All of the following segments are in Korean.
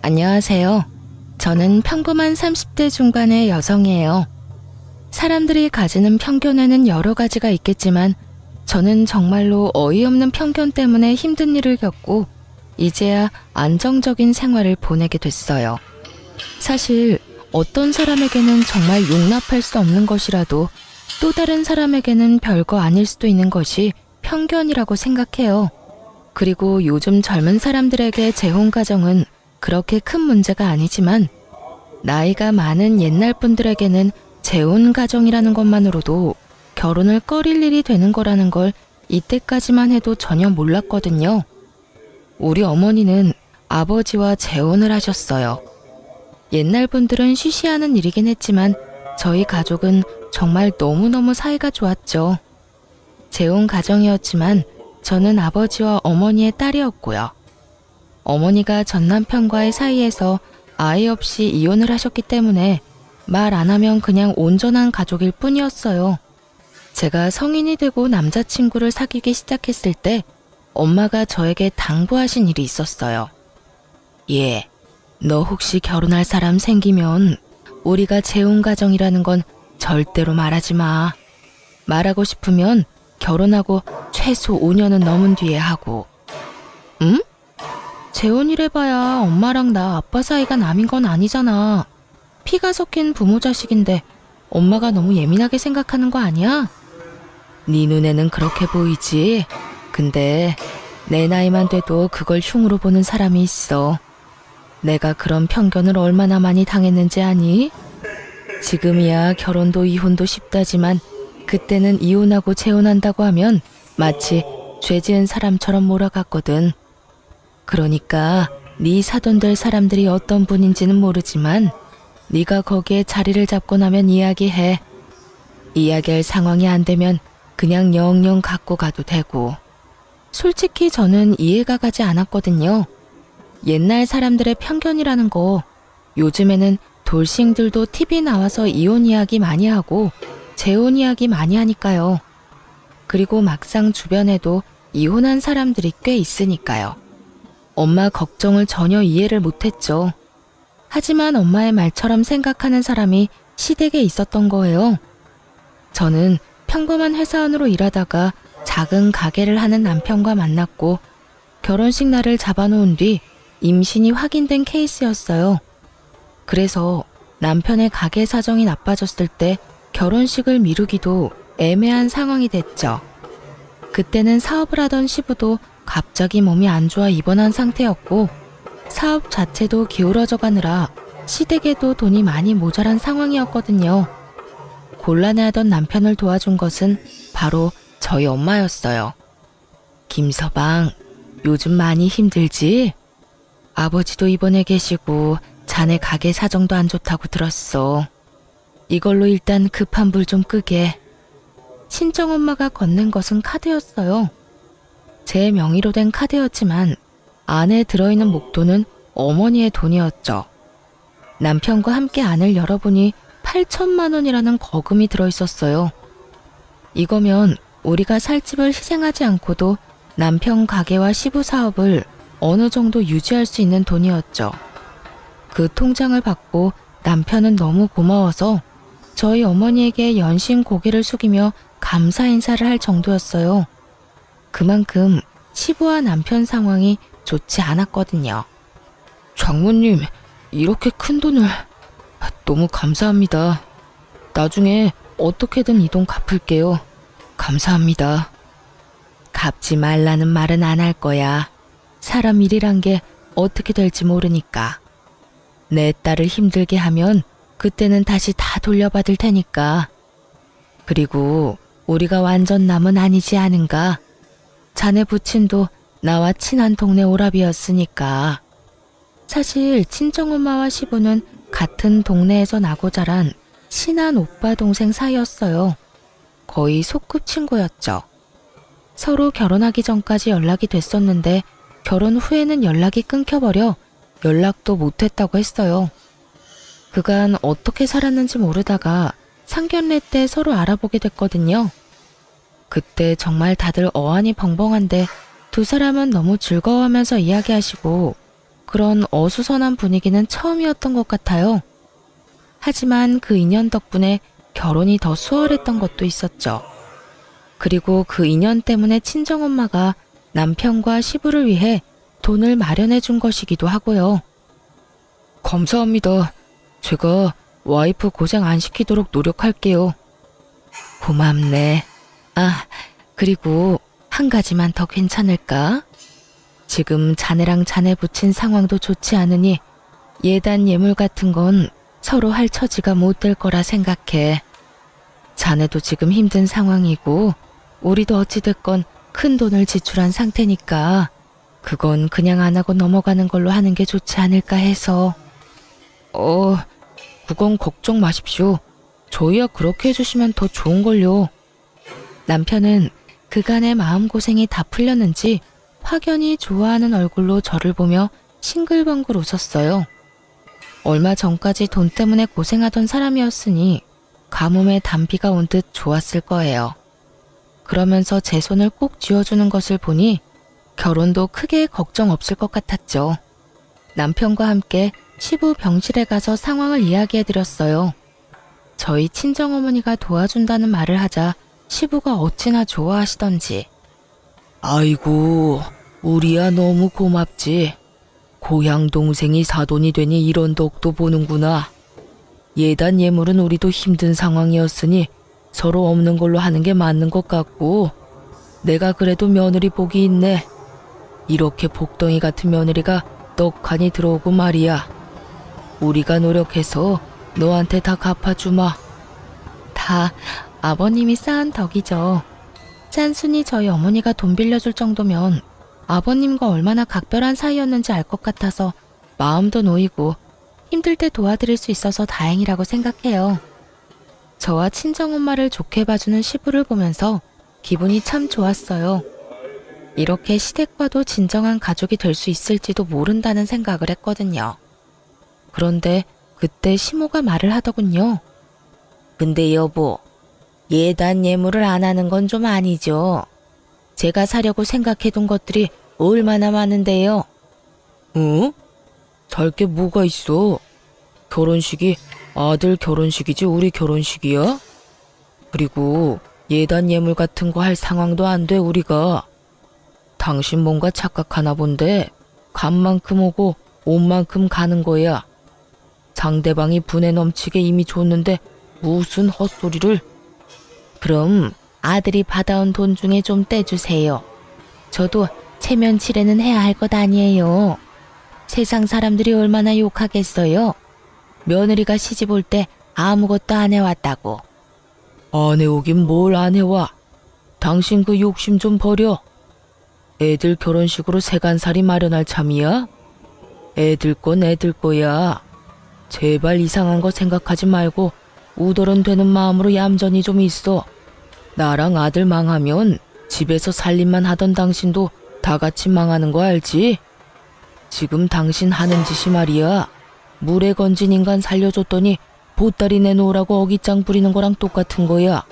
안녕하세요. 저는 평범한 30대 중반의 여성이에요. 사람들이 가지는 편견에는 여러 가지가 있겠지만 저는 정말로 어이없는 편견 때문에 힘든 일을 겪고 이제야 안정적인 생활을 보내게 됐어요. 사실 어떤 사람에게는 정말 용납할 수 없는 것이라도 또 다른 사람에게는 별거 아닐 수도 있는 것이 편견이라고 생각해요. 그리고 요즘 젊은 사람들에게 재혼 가정은 그렇게 큰 문제가 아니지만 나이가 많은 옛날 분들에게는 재혼 가정이라는 것만으로도 결혼을 꺼릴 일이 되는 거라는 걸 이때까지만 해도 전혀 몰랐거든요. 우리 어머니는 아버지와 재혼을 하셨어요. 옛날 분들은 쉬쉬하는 일이긴 했지만 저희 가족은 정말 너무너무 사이가 좋았죠. 재혼 가정이었지만 저는 아버지와 어머니의 딸이었고요. 어머니가 전 남편과의 사이에서 아이 없이 이혼을 하셨기 때문에 말 안 하면 그냥 온전한 가족일 뿐이었어요. 제가 성인이 되고 남자친구를 사귀기 시작했을 때 엄마가 저에게 당부하신 일이 있었어요. 예, 너 혹시 결혼할 사람 생기면 우리가 재혼 가정이라는 건 절대로 말하지 마. 말하고 싶으면 결혼하고 최소 5년은 넘은 뒤에 하고. 응? 재혼이래봐야 엄마랑 나 아빠 사이가 남인 건 아니잖아. 피가 섞인 부모 자식인데 엄마가 너무 예민하게 생각하는 거 아니야? 네 눈에는 그렇게 보이지. 근데 내 나이만 돼도 그걸 흉으로 보는 사람이 있어. 내가 그런 편견을 얼마나 많이 당했는지 아니? 지금이야 결혼도 이혼도 쉽다지만 그때는 이혼하고 재혼한다고 하면 마치 죄 지은 사람처럼 몰아갔거든. 그러니까 네 사돈 될 사람들이 어떤 분인지는 모르지만 네가 거기에 자리를 잡고 나면 이야기해. 이야기할 상황이 안 되면 그냥 영영 갖고 가도 되고. 솔직히 저는 이해가 가지 않았거든요. 옛날 사람들의 편견이라는 거 요즘에는 돌싱들도 TV 나와서 이혼 이야기 많이 하고 재혼 이야기 많이 하니까요. 그리고 막상 주변에도 이혼한 사람들이 꽤 있으니까요. 엄마 걱정을 전혀 이해를 못했죠. 하지만 엄마의 말처럼 생각하는 사람이 시댁에 있었던 거예요. 저는 평범한 회사원으로 일하다가 작은 가게를 하는 남편과 만났고 결혼식 날을 잡아놓은 뒤 임신이 확인된 케이스였어요. 그래서 남편의 가게 사정이 나빠졌을 때 결혼식을 미루기도 애매한 상황이 됐죠. 그때는 사업을 하던 시부도 갑자기 몸이 안 좋아 입원한 상태였고 사업 자체도 기울어져 가느라 시댁에도 돈이 많이 모자란 상황이었거든요. 곤란해하던 남편을 도와준 것은 바로 저희 엄마였어요. 김서방, 요즘 많이 힘들지? 아버지도 입원해 계시고 자네 가게 사정도 안 좋다고 들었어. 이걸로 일단 급한 불 좀 끄게. 친정엄마가 건넨 것은 카드였어요. 제 명의로 된 카드였지만 안에 들어있는 목돈은 어머니의 돈이었죠. 남편과 함께 안을 열어보니 8천만 원이라는 거금이 들어있었어요. 이거면 우리가 살 집을 희생하지 않고도 남편 가게와 시부 사업을 어느 정도 유지할 수 있는 돈이었죠. 그 통장을 받고 남편은 너무 고마워서 저희 어머니에게 연신 고개를 숙이며 감사 인사를 할 정도였어요. 그만큼 시부와 남편 상황이 좋지 않았거든요. 장모님, 이렇게 큰 돈을 너무 감사합니다. 나중에 어떻게든 이 돈 갚을게요. 감사합니다. 갚지 말라는 말은 안 할 거야. 사람 일이란 게 어떻게 될지 모르니까. 내 딸을 힘들게 하면 그때는 다시 다 돌려받을 테니까. 그리고 우리가 완전 남은 아니지 않은가? 자네 부친도 나와 친한 동네 오라비였으니까. 사실 친정엄마와 시부는 같은 동네에서 나고 자란 친한 오빠 동생 사이였어요. 거의 소꿉 친구였죠. 서로 결혼하기 전까지 연락이 됐었는데 결혼 후에는 연락이 끊겨버려 연락도 못했다고 했어요. 그간 어떻게 살았는지 모르다가 상견례 때 서로 알아보게 됐거든요. 그때 정말 다들 어안이 벙벙한데 두 사람은 너무 즐거워하면서 이야기하시고 그런 어수선한 분위기는 처음이었던 것 같아요. 하지만 그 인연 덕분에 결혼이 더 수월했던 것도 있었죠. 그리고 그 인연 때문에 친정엄마가 남편과 시부를 위해 돈을 마련해 준 것이기도 하고요. 감사합니다. 제가 와이프 고생 안 시키도록 노력할게요. 고맙네. 아, 그리고 한 가지만 더 괜찮을까? 지금 자네랑 자네 부친 상황도 좋지 않으니 예단 예물 같은 건 서로 할 처지가 못 될 거라 생각해. 자네도 지금 힘든 상황이고 우리도 어찌됐건 큰 돈을 지출한 상태니까 그건 그냥 안 하고 넘어가는 걸로 하는 게 좋지 않을까 해서. 그건 걱정 마십시오. 저희야 그렇게 해주시면 더 좋은걸요. 남편은 그간의 마음고생이 다 풀렸는지 확연히 좋아하는 얼굴로 저를 보며 싱글벙글 웃었어요. 얼마 전까지 돈 때문에 고생하던 사람이었으니 가뭄에 단비가 온 듯 좋았을 거예요. 그러면서 제 손을 꼭 쥐어주는 것을 보니 결혼도 크게 걱정 없을 것 같았죠. 남편과 함께 시부 병실에 가서 상황을 이야기해드렸어요. 저희 친정어머니가 도와준다는 말을 하자 시부가 어찌나 좋아하시던지. 아이고, 우리야 너무 고맙지. 고향 동생이 사돈이 되니 이런 덕도 보는구나. 예단 예물은 우리도 힘든 상황이었으니 서로 없는 걸로 하는 게 맞는 것 같고, 내가 그래도 며느리 복이 있네. 이렇게 복덩이 같은 며느리가 떡하니 들어오고 말이야. 우리가 노력해서 너한테 다 갚아주마. 다 아버님이 쌓은 덕이죠. 짠순이 저희 어머니가 돈 빌려줄 정도면 아버님과 얼마나 각별한 사이였는지 알 것 같아서 마음도 놓이고 힘들 때 도와드릴 수 있어서 다행이라고 생각해요. 저와 친정엄마를 좋게 봐주는 시부를 보면서 기분이 참 좋았어요. 이렇게 시댁과도 진정한 가족이 될 수 있을지도 모른다는 생각을 했거든요. 그런데 그때 시모가 말을 하더군요. 근데 여보, 예단 예물을 안 하는 건 좀 아니죠. 제가 사려고 생각해둔 것들이 얼마나 많은데요. 응? 살 게 뭐가 있어? 결혼식이 아들 결혼식이지 우리 결혼식이야? 그리고 예단 예물 같은 거 할 상황도 안 돼 우리가. 당신 뭔가 착각하나 본데 간 만큼 오고 온 만큼 가는 거야. 상대방이 분에 넘치게 이미 줬는데 무슨 헛소리를. 그럼 아들이 받아온 돈 중에 좀 떼주세요. 저도 체면 치레는 해야 할 것 아니에요. 세상 사람들이 얼마나 욕하겠어요. 며느리가 시집 올 때 아무것도 안 해왔다고. 안 해오긴 뭘 안 해와. 당신 그 욕심 좀 버려. 애들 결혼식으로 세간살이 마련할 참이야? 애들 건 애들 거야. 제발 이상한 거 생각하지 말고 우더런 되는 마음으로 얌전히 좀 있어. 나랑 아들 망하면 집에서 살림만 하던 당신도 다 같이 망하는 거 알지? 지금 당신 하는 짓이 말이야. 물에 건진 인간 살려줬더니 보따리 내놓으라고 어깃장 부리는 거랑 똑같은 거야.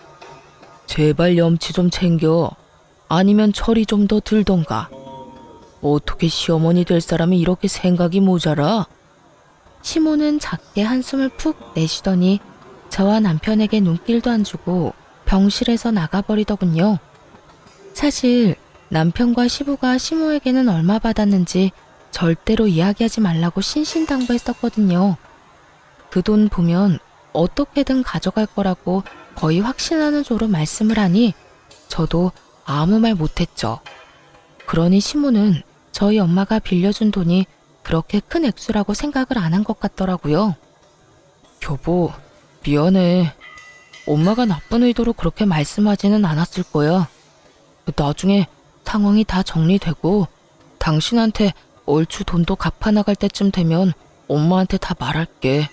제발 염치 좀 챙겨. 아니면 철이 좀 더 들던가. 어떻게 시어머니 될 사람이 이렇게 생각이 모자라? 시모는 작게 한숨을 푹 내쉬더니 저와 남편에게 눈길도 안 주고 병실에서 나가버리더군요. 사실 남편과 시부가 시모에게는 얼마 받았는지 절대로 이야기하지 말라고 신신당부했었거든요. 그 돈 보면 어떻게든 가져갈 거라고 거의 확신하는 조로 말씀을 하니 저도 아무 말 못했죠. 그러니 시모는 저희 엄마가 빌려준 돈이 그렇게 큰 액수라고 생각을 안 한 것 같더라고요. 여보, 미안해. 엄마가 나쁜 의도로 그렇게 말씀하지는 않았을 거야. 나중에 상황이 다 정리되고 당신한테 얼추 돈도 갚아나갈 때쯤 되면 엄마한테 다 말할게.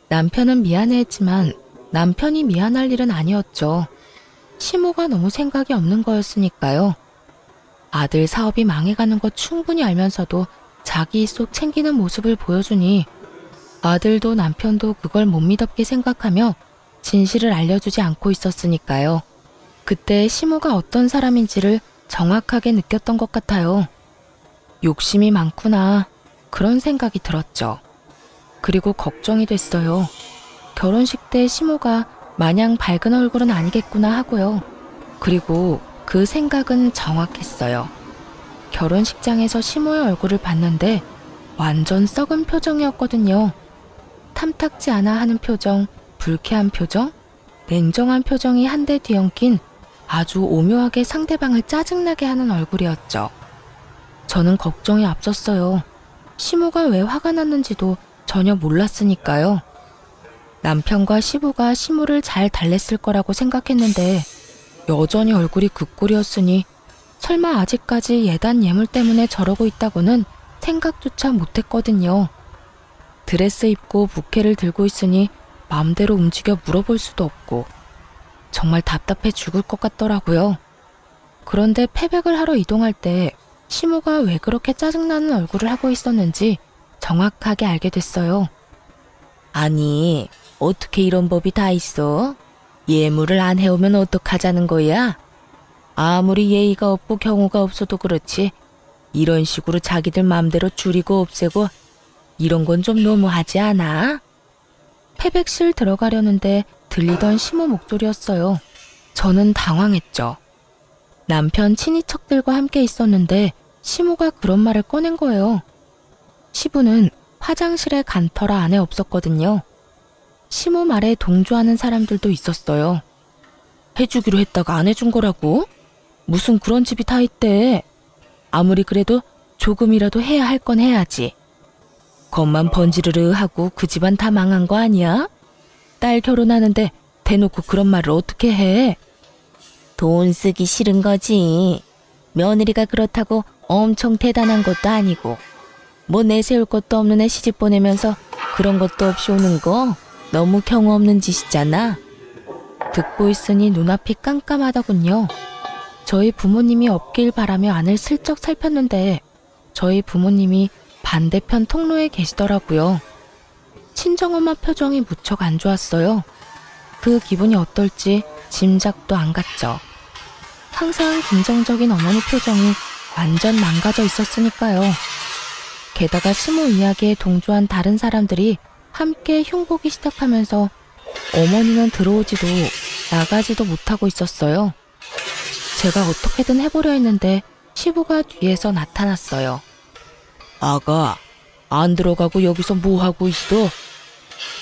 남편은 미안해했지만 남편이 미안할 일은 아니었죠. 시모가 너무 생각이 없는 거였으니까요. 아들 사업이 망해가는 거 충분히 알면서도 자기 속 챙기는 모습을 보여주니 아들도 남편도 그걸 못 믿었게 생각하며 진실을 알려주지 않고 있었으니까요. 그때 시모가 어떤 사람인지를 정확하게 느꼈던 것 같아요. 욕심이 많구나. 그런 생각이 들었죠. 그리고 걱정이 됐어요. 결혼식 때 시모가 마냥 밝은 얼굴은 아니겠구나 하고요. 그리고 그 생각은 정확했어요. 결혼식장에서 시모의 얼굴을 봤는데 완전 썩은 표정이었거든요. 탐탁지 않아 하는 표정, 불쾌한 표정, 냉정한 표정이 한데 뒤엉킨 아주 오묘하게 상대방을 짜증나게 하는 얼굴이었죠. 저는 걱정이 앞섰어요. 시모가 왜 화가 났는지도 전혀 몰랐으니까요. 남편과 시부가 시모를 잘 달랬을 거라고 생각했는데 여전히 얼굴이 그 꼴이었으니 설마 아직까지 예단 예물 때문에 저러고 있다고는 생각조차 못했거든요. 드레스 입고 부케를 들고 있으니 마음대로 움직여 물어볼 수도 없고 정말 답답해 죽을 것 같더라고요. 그런데 패백을 하러 이동할 때 시모가 왜 그렇게 짜증나는 얼굴을 하고 있었는지 정확하게 알게 됐어요. 아니, 어떻게 이런 법이 다 있어? 예물을 안 해오면 어떡하자는 거야? 아무리 예의가 없고 경우가 없어도 그렇지 이런 식으로 자기들 맘대로 줄이고 없애고 이런 건 좀 너무하지 않아? 패백실 들어가려는데 들리던 시모 목소리였어요. 저는 당황했죠. 남편 친인척들과 함께 있었는데 시모가 그런 말을 꺼낸 거예요. 시부는 화장실에 간 터라 안에 없었거든요. 시모 말에 동조하는 사람들도 있었어요. 해주기로 했다가 안 해준 거라고? 무슨 그런 집이 다 있대. 아무리 그래도 조금이라도 해야 할 건 해야지. 겉만 번지르르 하고 그 집안 다 망한 거 아니야? 딸 결혼하는데 대놓고 그런 말을 어떻게 해? 돈 쓰기 싫은 거지. 며느리가 그렇다고 엄청 대단한 것도 아니고 뭐 내세울 것도 없는 애 시집 보내면서 그런 것도 없이 오는 거 너무 경우 없는 짓이잖아. 듣고 있으니 눈앞이 깜깜하더군요. 저희 부모님이 없길 바라며 안을 슬쩍 살폈는데 저희 부모님이 반대편 통로에 계시더라고요. 친정엄마 표정이 무척 안 좋았어요. 그 기분이 어떨지 짐작도 안 갔죠. 항상 긍정적인 어머니 표정이 완전 망가져 있었으니까요. 게다가 시모 이야기에 동조한 다른 사람들이 함께 흉보기 시작하면서 어머니는 들어오지도 나가지도 못하고 있었어요. 제가 어떻게든 해보려 했는데 시부가 뒤에서 나타났어요. 아가, 안 들어가고 여기서 뭐하고 있어?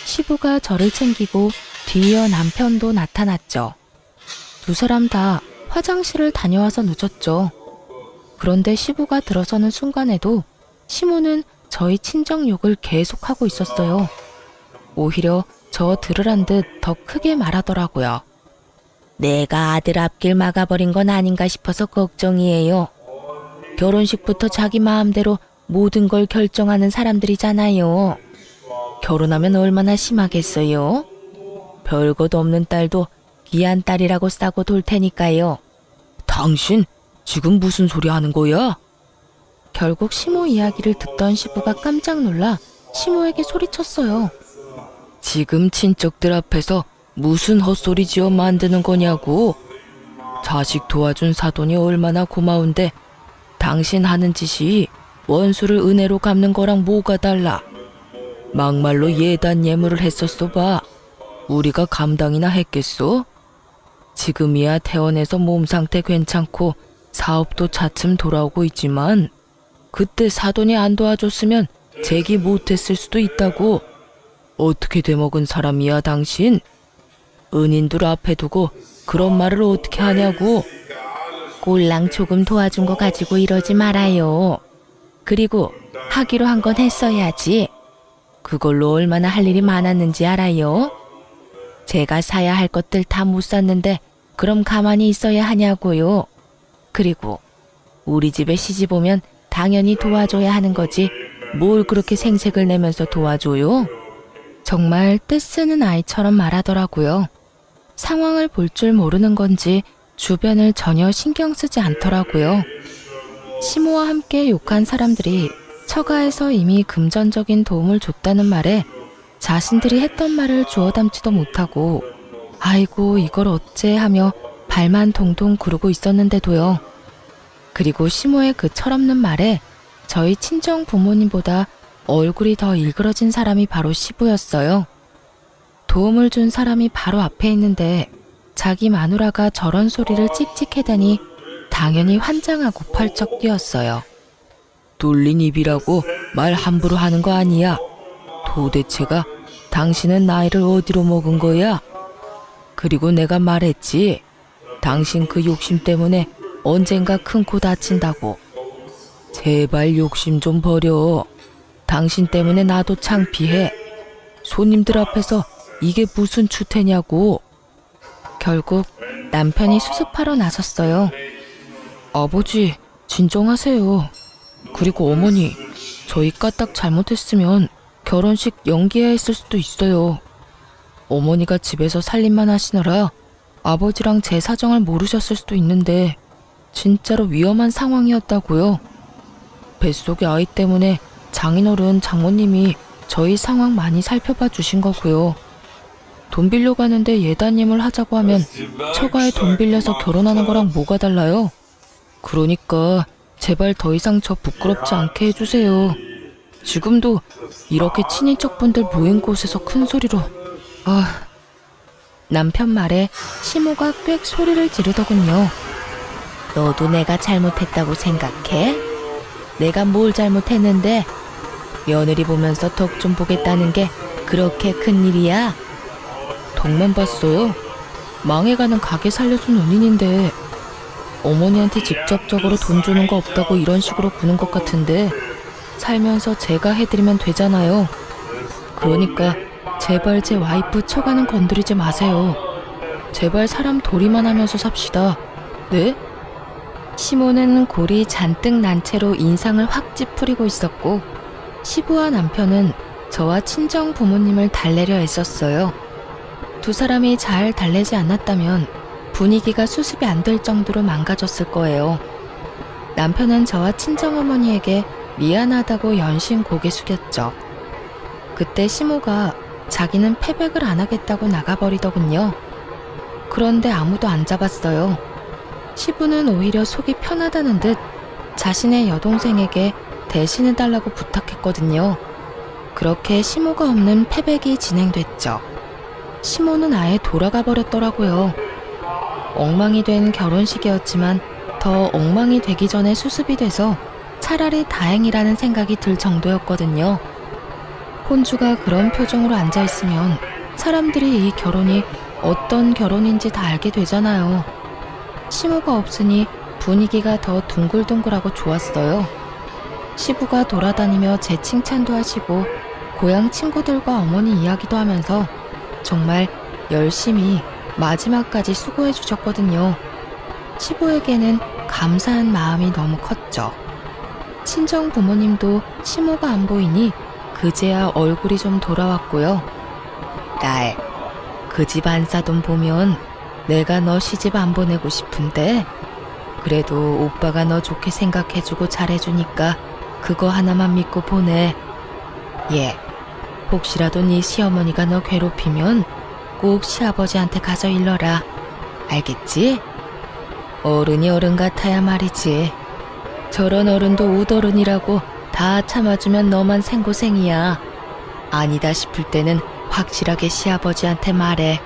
시부가 저를 챙기고 뒤이어 남편도 나타났죠. 두 사람 다 화장실을 다녀와서 늦었죠. 그런데 시부가 들어서는 순간에도 시모는 저희 친정 욕을 계속하고 있었어요. 오히려 저 들으란 듯 더 크게 말하더라고요. 내가 아들 앞길 막아버린 건 아닌가 싶어서 걱정이에요. 결혼식부터 자기 마음대로 모든 걸 결정하는 사람들이잖아요. 결혼하면 얼마나 심하겠어요? 별것 없는 딸도 귀한 딸이라고 싸고 돌 테니까요. 당신 지금 무슨 소리 하는 거야? 결국 시모 이야기를 듣던 시부가 깜짝 놀라 시모에게 소리쳤어요. 지금 친척들 앞에서 무슨 헛소리 지어 만드는 거냐고. 자식 도와준 사돈이 얼마나 고마운데 당신 하는 짓이 원수를 은혜로 갚는 거랑 뭐가 달라. 막말로 예단 예물을 했었어 봐. 우리가 감당이나 했겠소? 지금이야 퇴원해서 몸 상태 괜찮고 사업도 차츰 돌아오고 있지만 그때 사돈이 안 도와줬으면 재기 못했을 수도 있다고. 어떻게 돼먹은 사람이야 당신? 은인들 앞에 두고 그런 말을 어떻게 하냐고. 꼴랑 조금 도와준 거 가지고 이러지 말아요. 그리고 하기로 한 건 했어야지. 그걸로 얼마나 할 일이 많았는지 알아요? 제가 사야 할 것들 다 못 샀는데 그럼 가만히 있어야 하냐고요. 그리고 우리 집에 시집 오면 당연히 도와줘야 하는 거지 뭘 그렇게 생색을 내면서 도와줘요? 정말 떼쓰는 아이처럼 말하더라고요. 상황을 볼 줄 모르는 건지 주변을 전혀 신경 쓰지 않더라고요. 시모와 함께 욕한 사람들이 처가에서 이미 금전적인 도움을 줬다는 말에 자신들이 했던 말을 주워 담지도 못하고 아이고 이걸 어째 하며 발만 동동 구르고 있었는데도요. 그리고 시모의 그 철없는 말에 저희 친정 부모님보다 얼굴이 더 일그러진 사람이 바로 시부였어요. 도움을 준 사람이 바로 앞에 있는데 자기 마누라가 저런 소리를 찍찍해대니 당연히 환장하고 펄쩍 뛰었어요. 뚫린 입이라고 말 함부로 하는 거 아니야. 도대체가 당신은 나이를 어디로 먹은 거야? 그리고 내가 말했지. 당신 그 욕심 때문에 언젠가 큰 코 다친다고. 제발 욕심 좀 버려. 당신 때문에 나도 창피해. 손님들 앞에서 이게 무슨 추태냐고. 결국 남편이 수습하러 나섰어요. 아버지, 진정하세요. 그리고 어머니, 저희 까딱 잘못했으면 결혼식 연기해야 했을 수도 있어요. 어머니가 집에서 살림만 하시느라 아버지랑 제 사정을 모르셨을 수도 있는데 진짜로 위험한 상황이었다고요. 뱃속의 아이 때문에 장인어른 장모님이 저희 상황 많이 살펴봐 주신 거고요. 돈 빌려 가는데 예단님을 하자고 하면 처가에 돈 빌려서 결혼하는 거랑 뭐가 달라요? 그러니까 제발 더 이상 저 부끄럽지 않게 해주세요. 지금도 이렇게 친인척분들 모인 곳에서 큰 소리로 남편 말에 시모가 꽥 소리를 지르더군요. 너도 내가 잘못했다고 생각해? 내가 뭘 잘못했는데? 며느리 보면서 덕 좀 보겠다는 게 그렇게 큰일이야? 덕만 봤어요. 망해가는 가게 살려준 은인인데 어머니한테 직접적으로 돈 주는 거 없다고 이런 식으로 구는 것 같은데 살면서 제가 해드리면 되잖아요. 그러니까 제발 제 와이프 처가는 건드리지 마세요. 제발 사람 도리만 하면서 삽시다. 네? 시모는 골이 잔뜩 난 채로 인상을 확 찌푸리고 있었고 시부와 남편은 저와 친정 부모님을 달래려 애썼어요. 두 사람이 잘 달래지 않았다면 분위기가 수습이 안 될 정도로 망가졌을 거예요. 남편은 저와 친정어머니에게 미안하다고 연신 고개 숙였죠. 그때 시모가 자기는 패백을 안 하겠다고 나가버리더군요. 그런데 아무도 안 잡았어요. 시부는 오히려 속이 편하다는 듯 자신의 여동생에게 대신해달라고 부탁했거든요. 그렇게 시모가 없는 패백이 진행됐죠. 시모는 아예 돌아가 버렸더라고요. 엉망이 된 결혼식이었지만 더 엉망이 되기 전에 수습이 돼서 차라리 다행이라는 생각이 들 정도였거든요. 혼주가 그런 표정으로 앉아있으면 사람들이 이 결혼이 어떤 결혼인지 다 알게 되잖아요. 시모가 없으니 분위기가 더 둥글둥글하고 좋았어요. 시부가 돌아다니며 제 칭찬도 하시고 고향 친구들과 어머니 이야기도 하면서 정말 열심히 마지막까지 수고해 주셨거든요. 시부에게는 감사한 마음이 너무 컸죠. 친정 부모님도 시모가 안 보이니 그제야 얼굴이 좀 돌아왔고요. 딸, 그 집 안사돈 보면 내가 너 시집 안 보내고 싶은데 그래도 오빠가 너 좋게 생각해주고 잘해주니까 그거 하나만 믿고 보내. 혹시라도 네 시어머니가 너 괴롭히면 꼭 시아버지한테 가서 일러라. 알겠지? 어른이 어른 같아야 말이지. 저런 어른도 우더른이라고 다 참아주면 너만 생고생이야. 아니다 싶을 때는 확실하게 시아버지한테 말해.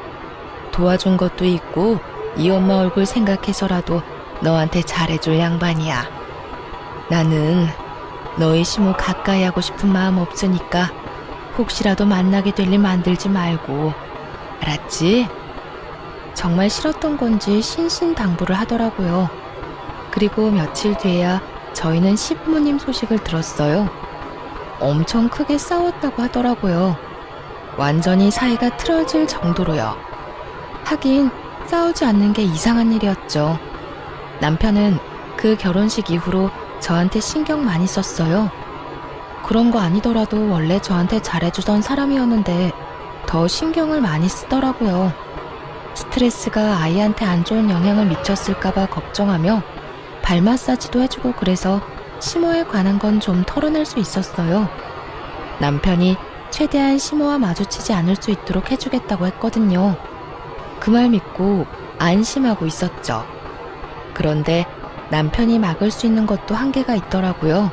도와준 것도 있고 이 엄마 얼굴 생각해서라도 너한테 잘해줄 양반이야. 나는 너희 시모 가까이 하고 싶은 마음 없으니까 혹시라도 만나게 될 일 만들지 말고. 알았지? 정말 싫었던 건지 신신당부를 하더라고요. 그리고 며칠 뒤에야 저희는 시부모님 소식을 들었어요. 엄청 크게 싸웠다고 하더라고요. 완전히 사이가 틀어질 정도로요. 하긴 싸우지 않는 게 이상한 일이었죠. 남편은 그 결혼식 이후로 저한테 신경 많이 썼어요. 그런 거 아니더라도 원래 저한테 잘해주던 사람이었는데 더 신경을 많이 쓰더라고요. 스트레스가 아이한테 안 좋은 영향을 미쳤을까봐 걱정하며 발 마사지도 해주고 그래서 시모에 관한 건 좀 털어낼 수 있었어요. 남편이 최대한 시모와 마주치지 않을 수 있도록 해주겠다고 했거든요. 그 말 믿고 안심하고 있었죠. 그런데 남편이 막을 수 있는 것도 한계가 있더라고요.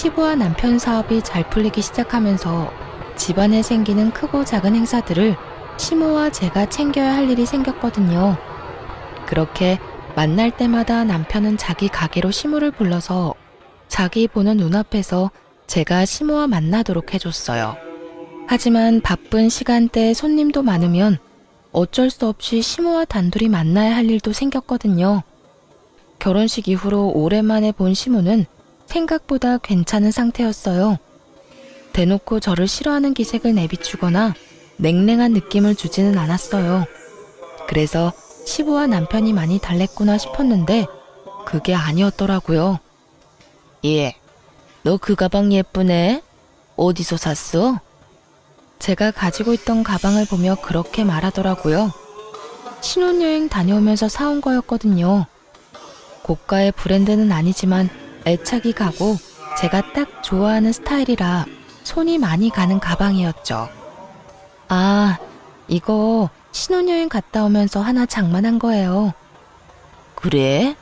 시부와 남편 사업이 잘 풀리기 시작하면서 집안에 생기는 크고 작은 행사들을 시모와 제가 챙겨야 할 일이 생겼거든요. 그렇게 만날 때마다 남편은 자기 가게로 시모를 불러서 자기 보는 눈앞에서 제가 시모와 만나도록 해줬어요. 하지만 바쁜 시간대에 손님도 많으면 어쩔 수 없이 시모와 단둘이 만나야 할 일도 생겼거든요. 결혼식 이후로 오랜만에 본 시모는 생각보다 괜찮은 상태였어요. 대놓고 저를 싫어하는 기색을 내비추거나 냉랭한 느낌을 주지는 않았어요. 그래서 시부와 남편이 많이 달랬구나 싶었는데 그게 아니었더라고요. 예, 너 그 가방 예쁘네? 어디서 샀어? 제가 가지고 있던 가방을 보며 그렇게 말하더라고요. 신혼여행 다녀오면서 사온 거였거든요. 고가의 브랜드는 아니지만 애착이 가고 제가 딱 좋아하는 스타일이라 손이 많이 가는 가방이었죠. 아, 이거 신혼여행 갔다 오면서 하나 장만한 거예요. 그래?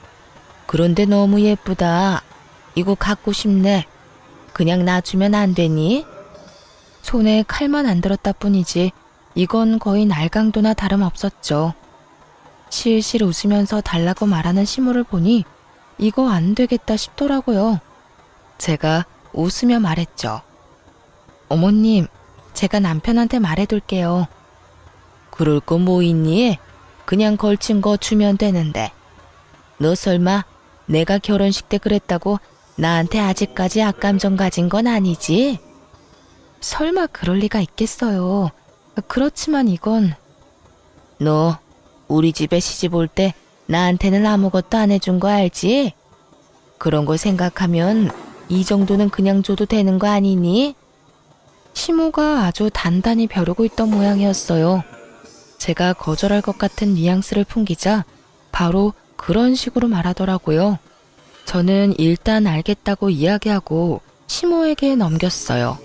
그런데 너무 예쁘다. 이거 갖고 싶네. 그냥 놔주면 안 되니? 손에 칼만 안 들었다 뿐이지 이건 거의 날강도나 다름없었죠. 실실 웃으면서 달라고 말하는 시모를 보니 이거 안 되겠다 싶더라고요. 제가 웃으며 말했죠. 어머님, 제가 남편한테 말해둘게요. 그럴 거 뭐 있니? 그냥 걸친 거 주면 되는데. 너 설마 내가 결혼식 때 그랬다고 나한테 아직까지 악감정 가진 건 아니지? 설마 그럴 리가 있겠어요. 그렇지만 이건... 너 우리 집에 시집 올 때 나한테는 아무것도 안 해준 거 알지? 그런 거 생각하면 이 정도는 그냥 줘도 되는 거 아니니? 시모가 아주 단단히 벼르고 있던 모양이었어요. 제가 거절할 것 같은 뉘앙스를 풍기자 바로 그런 식으로 말하더라고요. 저는 일단 알겠다고 이야기하고 시모에게 넘겼어요.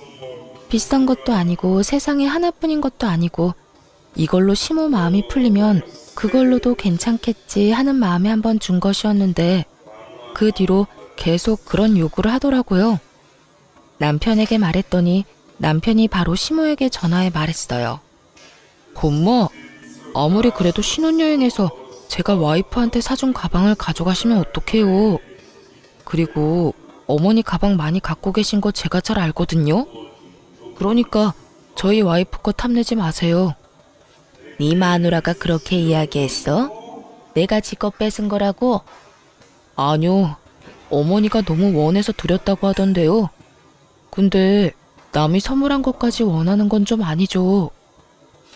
비싼 것도 아니고 세상에 하나뿐인 것도 아니고 이걸로 시모 마음이 풀리면 그걸로도 괜찮겠지 하는 마음에 한번 준 것이었는데 그 뒤로 계속 그런 요구를 하더라고요. 남편에게 말했더니 남편이 바로 시모에게 전화해 말했어요. 고모, 아무리 그래도 신혼여행에서 제가 와이프한테 사준 가방을 가져가시면 어떡해요. 그리고 어머니 가방 많이 갖고 계신 거 제가 잘 알거든요. 그러니까 저희 와이프 거 탐내지 마세요. 네 마누라가 그렇게 이야기했어? 내가 지껏 뺏은 거라고? 아니요. 어머니가 너무 원해서 드렸다고 하던데요. 근데 남이 선물한 것까지 원하는 건 좀 아니죠.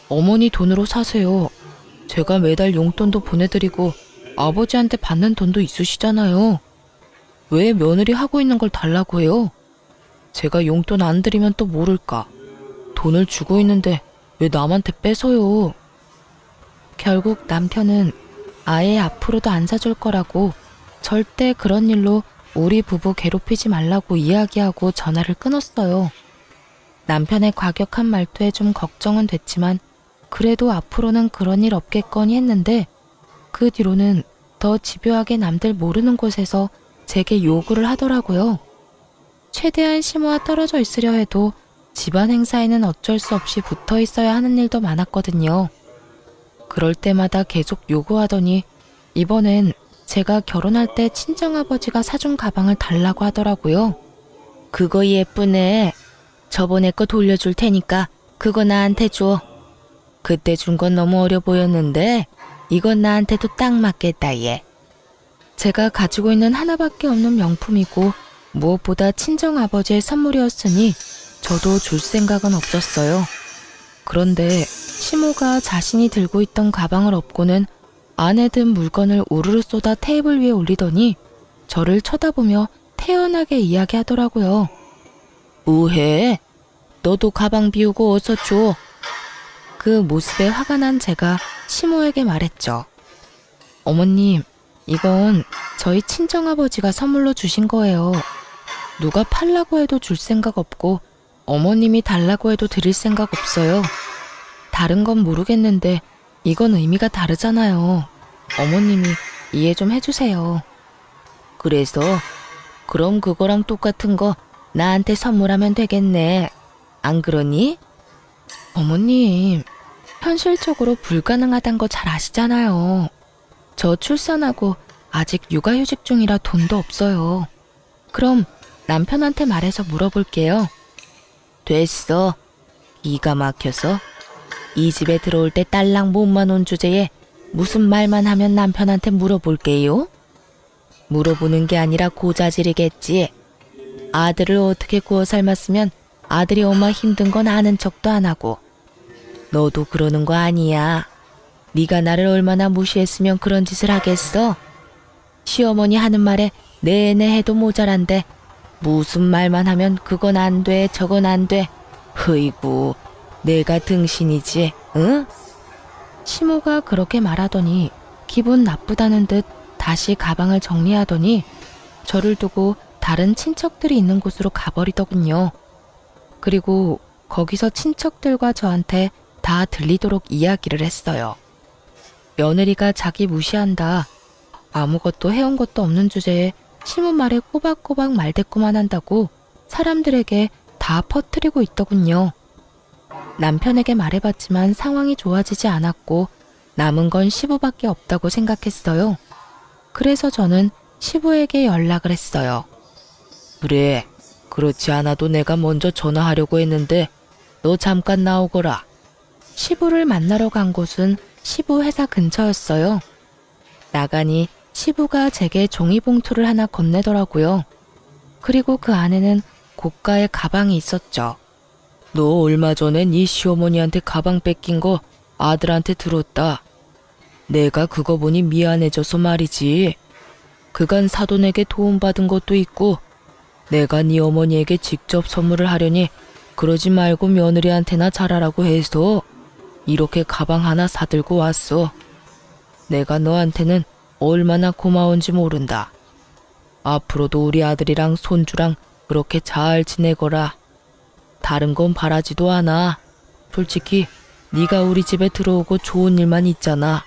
어머니 돈으로 사세요. 제가 매달 용돈도 보내드리고 아버지한테 받는 돈도 있으시잖아요. 왜 며느리 하고 있는 걸 달라고 해요? 제가 용돈 안 드리면 또 모를까. 돈을 주고 있는데 왜 남한테 뺏어요? 결국 남편은 아예 앞으로도 안 사줄 거라고 절대 그런 일로 우리 부부 괴롭히지 말라고 이야기하고 전화를 끊었어요. 남편의 과격한 말투에 좀 걱정은 됐지만 그래도 앞으로는 그런 일 없겠거니 했는데 그 뒤로는 더 집요하게 남들 모르는 곳에서 제게 요구를 하더라고요. 최대한 시모와 떨어져 있으려 해도 집안 행사에는 어쩔 수 없이 붙어 있어야 하는 일도 많았거든요. 그럴 때마다 계속 요구하더니 이번엔 제가 결혼할 때 친정아버지가 사준 가방을 달라고 하더라고요. 그거 예쁘네. 저번에 거 돌려줄 테니까 그거 나한테 줘. 그때 준 건 너무 어려 보였는데 이건 나한테도 딱 맞겠다 얘. 제가 가지고 있는 하나밖에 없는 명품이고 무엇보다 친정아버지의 선물이었으니 저도 줄 생각은 없었어요. 그런데 시모가 자신이 들고 있던 가방을 업고는 안에 든 물건을 우르르 쏟아 테이블 위에 올리더니 저를 쳐다보며 태연하게 이야기하더라고요. 뭐해? 너도 가방 비우고 어서 줘. 그 모습에 화가 난 제가 시모에게 말했죠. 어머님, 이건 저희 친정아버지가 선물로 주신 거예요. 누가 팔라고 해도 줄 생각 없고 어머님이 달라고 해도 드릴 생각 없어요. 다른 건 모르겠는데 이건 의미가 다르잖아요. 어머님이 이해 좀 해주세요. 그래서 그럼 그거랑 똑같은 거 나한테 선물하면 되겠네. 안 그러니? 어머님, 현실적으로 불가능하단 거 잘 아시잖아요. 저 출산하고 아직 육아휴직 중이라 돈도 없어요. 그럼 남편한테 말해서 물어볼게요. 됐어. 기가 막혀서 이 집에 들어올 때 딸랑 몸만 온 주제에 무슨 말만 하면 남편한테 물어볼게요? 물어보는 게 아니라 고자질이겠지. 아들을 어떻게 구워 삶았으면 아들이 엄마 힘든 건 아는 척도 안 하고. 너도 그러는 거 아니야. 네가 나를 얼마나 무시했으면 그런 짓을 하겠어? 시어머니 하는 말에 내내 해도 모자란데 무슨 말만 하면 그건 안 돼, 저건 안 돼. 흐이구, 내가 등신이지, 응? 시모가 그렇게 말하더니 기분 나쁘다는 듯 다시 가방을 정리하더니 저를 두고 다른 친척들이 있는 곳으로 가버리더군요. 그리고 거기서 친척들과 저한테 다 들리도록 이야기를 했어요. 며느리가 자기 무시한다. 아무것도 해온 것도 없는 주제에 시모 말에 꼬박꼬박 말대꾸만 한다고 사람들에게 다 퍼뜨리고 있더군요. 남편에게 말해봤지만 상황이 좋아지지 않았고 남은 건 시부밖에 없다고 생각했어요. 그래서 저는 시부에게 연락을 했어요. 그래, 그렇지 않아도 내가 먼저 전화하려고 했는데 너 잠깐 나오거라. 시부를 만나러 간 곳은 시부 회사 근처였어요. 나가니 시부가 제게 종이봉투를 하나 건네더라고요. 그리고 그 안에는 고가의 가방이 있었죠. 너 얼마 전에 네 시어머니한테 가방 뺏긴 거 아들한테 들었다. 내가 그거 보니 미안해져서 말이지. 그간 사돈에게 도움받은 것도 있고 내가 네 어머니에게 직접 선물을 하려니 그러지 말고 며느리한테나 잘하라고 해서 이렇게 가방 하나 사들고 왔어. 내가 너한테는 얼마나 고마운지 모른다. 앞으로도 우리 아들이랑 손주랑 그렇게 잘 지내거라. 다른 건 바라지도 않아. 솔직히 네가 우리 집에 들어오고 좋은 일만 있잖아.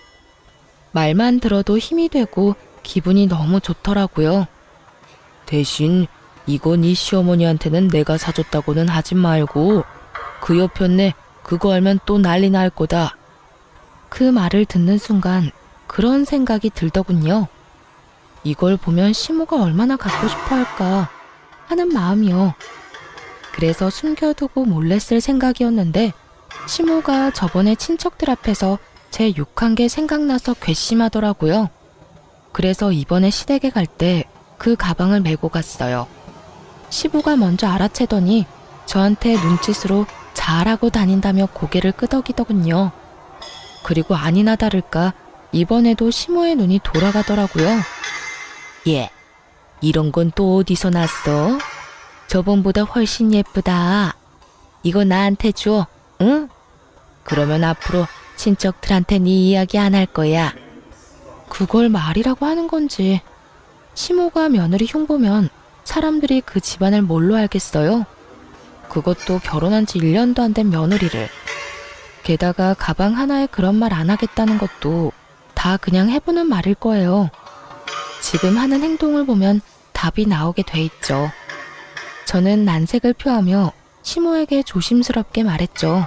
말만 들어도 힘이 되고 기분이 너무 좋더라고요. 대신 이거 네 시어머니한테는 내가 사줬다고는 하지 말고 그 옆편네 그거 알면 또 난리 날 거다. 그 말을 듣는 순간 그런 생각이 들더군요. 이걸 보면 시모가 얼마나 갖고 싶어 할까 하는 마음이요. 그래서 숨겨두고 몰래 쓸 생각이었는데 시모가 저번에 친척들 앞에서 제 욕한 게 생각나서 괘씸하더라고요. 그래서 이번에 시댁에 갈 때 그 가방을 메고 갔어요. 시부가 먼저 알아채더니 저한테 눈짓으로 잘하고 다닌다며 고개를 끄덕이더군요. 그리고 아니나 다를까 이번에도 시모의 눈이 돌아가더라고요. 예, 이런 건 또 어디서 났어? 저번보다 훨씬 예쁘다. 이거 나한테 줘, 응? 그러면 앞으로 친척들한테 네 이야기 안 할 거야. 그걸 말이라고 하는 건지. 시모가 며느리 흉보면 사람들이 그 집안을 뭘로 알겠어요? 그것도 결혼한 지 1년도 안 된 며느리를. 게다가 가방 하나에 그런 말 안 하겠다는 것도 다 그냥 해보는 말일 거예요. 지금 하는 행동을 보면 답이 나오게 돼 있죠. 저는 난색을 표하며 시모에게 조심스럽게 말했죠.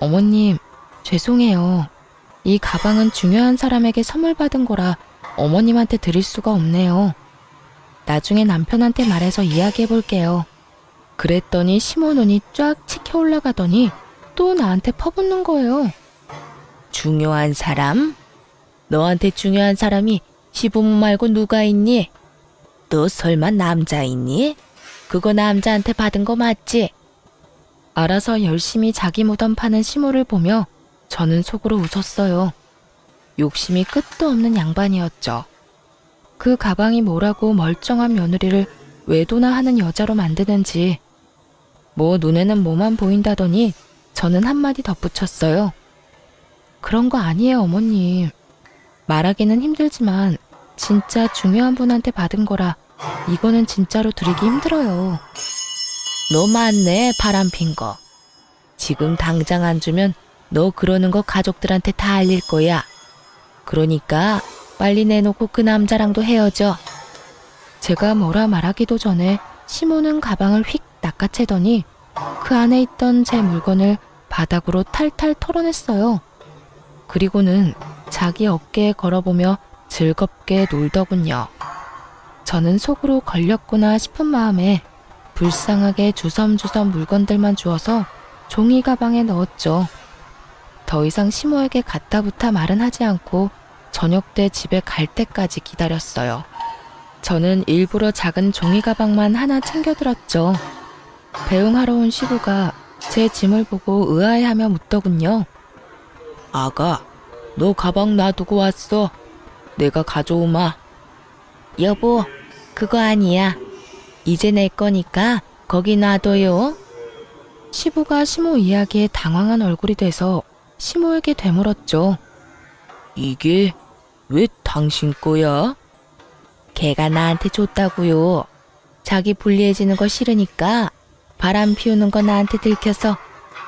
어머님, 죄송해요. 이 가방은 중요한 사람에게 선물 받은 거라 어머님한테 드릴 수가 없네요. 나중에 남편한테 말해서 이야기해 볼게요. 그랬더니 시모 눈이 쫙 치켜 올라가더니 또 나한테 퍼붓는 거예요. 중요한 사람? 너한테 중요한 사람이 시부모 말고 누가 있니? 너 설마 남자 있니? 그거 남자한테 받은 거 맞지? 알아서 열심히 자기 무덤 파는 시모를 보며 저는 속으로 웃었어요. 욕심이 끝도 없는 양반이었죠. 그 가방이 뭐라고 멀쩡한 며느리를 외도나 하는 여자로 만드는지. 뭐 눈에는 뭐만 보인다더니 저는 한마디 덧붙였어요. 그런 거 아니에요, 어머님. 말하기는 힘들지만 진짜 중요한 분한테 받은 거라 이거는 진짜로 드리기 힘들어요. 너 맞네, 바람핀 거. 지금 당장 안 주면 너 그러는 거 가족들한테 다 알릴 거야. 그러니까 빨리 내놓고 그 남자랑도 헤어져. 제가 뭐라 말하기도 전에 시모는 가방을 휙 낚아채더니 그 안에 있던 제 물건을 바닥으로 탈탈 털어냈어요. 그리고는 자기 어깨에 걸어보며 즐겁게 놀더군요. 저는 속으로 걸렸구나 싶은 마음에 불쌍하게 주섬주섬 물건들만 주워서 종이 가방에 넣었죠. 더 이상 시모에게 갖다부타 말은 하지 않고 저녁 때 집에 갈 때까지 기다렸어요. 저는 일부러 작은 종이 가방만 하나 챙겨들었죠. 배웅하러 온 시부가 제 짐을 보고 의아해하며 묻더군요. 아가, 너 가방 놔두고 왔어. 내가 가져오마. 여보, 그거 아니야. 이제 내 거니까 거기 놔둬요. 시부가 시모 이야기에 당황한 얼굴이 돼서 시모에게 되물었죠. 이게 왜 당신 거야? 걔가 나한테 줬다고요. 자기 불리해지는 거 싫으니까 바람 피우는 거 나한테 들켜서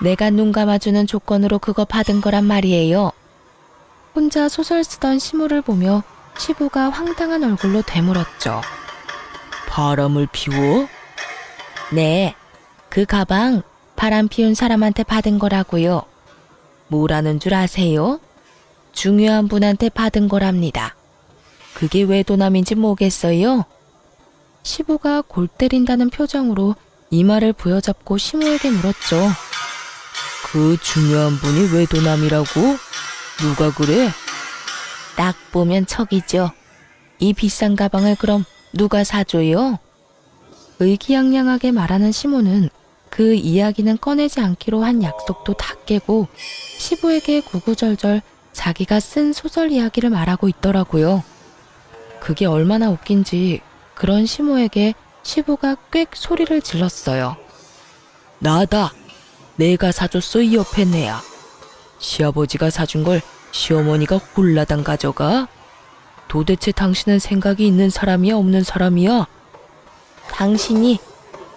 내가 눈 감아주는 조건으로 그거 받은 거란 말이에요. 혼자 소설 쓰던 시모를 보며 시부가 황당한 얼굴로 되물었죠. 바람을 피워? 네, 그 가방 바람 피운 사람한테 받은 거라고요. 뭐라는 줄 아세요? 중요한 분한테 받은 거랍니다. 그게 외도남인지 뭐겠어요? 시부가 골 때린다는 표정으로 이마를 부여잡고 시모에게 물었죠. 그 중요한 분이 외도남이라고? 누가 그래? 딱 보면 척이죠. 이 비싼 가방을 그럼 누가 사줘요? 의기양양하게 말하는 시모는 그 이야기는 꺼내지 않기로 한 약속도 다 깨고 시부에게 구구절절 자기가 쓴 소설 이야기를 말하고 있더라고요. 그게 얼마나 웃긴지 그런 시모에게 시부가 꽥 소리를 질렀어요. 나다. 내가 사줬어 이 옆에 내야. 시아버지가 사준 걸 시어머니가 홀라당 가져가? 도대체 당신은 생각이 있는 사람이야 없는 사람이야? 당신이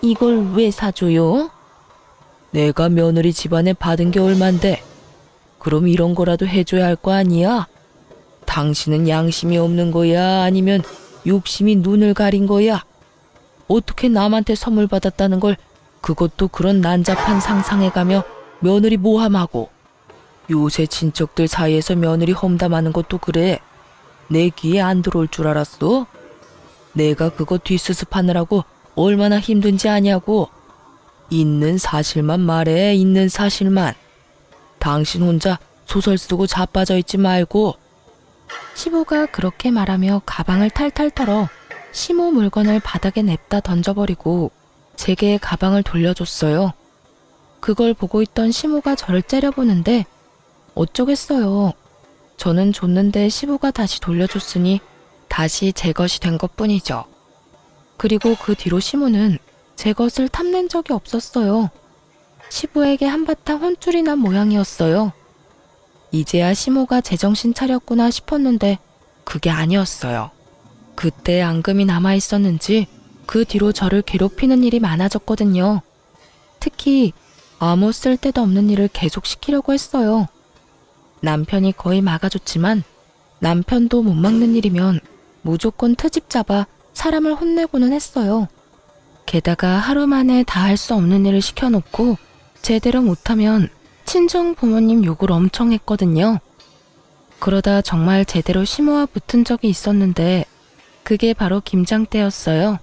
이걸 왜 사줘요? 내가 며느리 집안에 받은 게 얼만데 그럼 이런 거라도 해줘야 할 거 아니야? 당신은 양심이 없는 거야? 아니면 욕심이 눈을 가린 거야? 어떻게 남한테 선물 받았다는 걸 그것도 그런 난잡한 상상해가며 며느리 모함하고 요새 친척들 사이에서 며느리 험담하는 것도 그래. 내 귀에 안 들어올 줄 알았어? 내가 그거 뒷수습하느라고 얼마나 힘든지 아냐고. 있는 사실만 말해, 있는 사실만. 당신 혼자 소설 쓰고 자빠져 있지 말고. 시부가 그렇게 말하며 가방을 탈탈 털어 시모 물건을 바닥에 냅다 던져버리고 제게 가방을 돌려줬어요. 그걸 보고 있던 시모가 저를 째려보는데 어쩌겠어요. 저는 줬는데 시부가 다시 돌려줬으니 다시 제 것이 된 것뿐이죠. 그리고 그 뒤로 시모는 제 것을 탐낸 적이 없었어요. 시부에게 한바탕 혼쭐이 난 모양이었어요. 이제야 시모가 제정신 차렸구나 싶었는데 그게 아니었어요. 그때 앙금이 남아있었는지 그 뒤로 저를 괴롭히는 일이 많아졌거든요. 특히 아무 쓸데도 없는 일을 계속 시키려고 했어요. 남편이 거의 막아줬지만 남편도 못 막는 일이면 무조건 트집 잡아 사람을 혼내고는 했어요. 게다가 하루 만에 다 할 수 없는 일을 시켜놓고 제대로 못하면 친정 부모님 욕을 엄청 했거든요. 그러다 정말 제대로 시모와 붙은 적이 있었는데 그게 바로 김장 때였어요.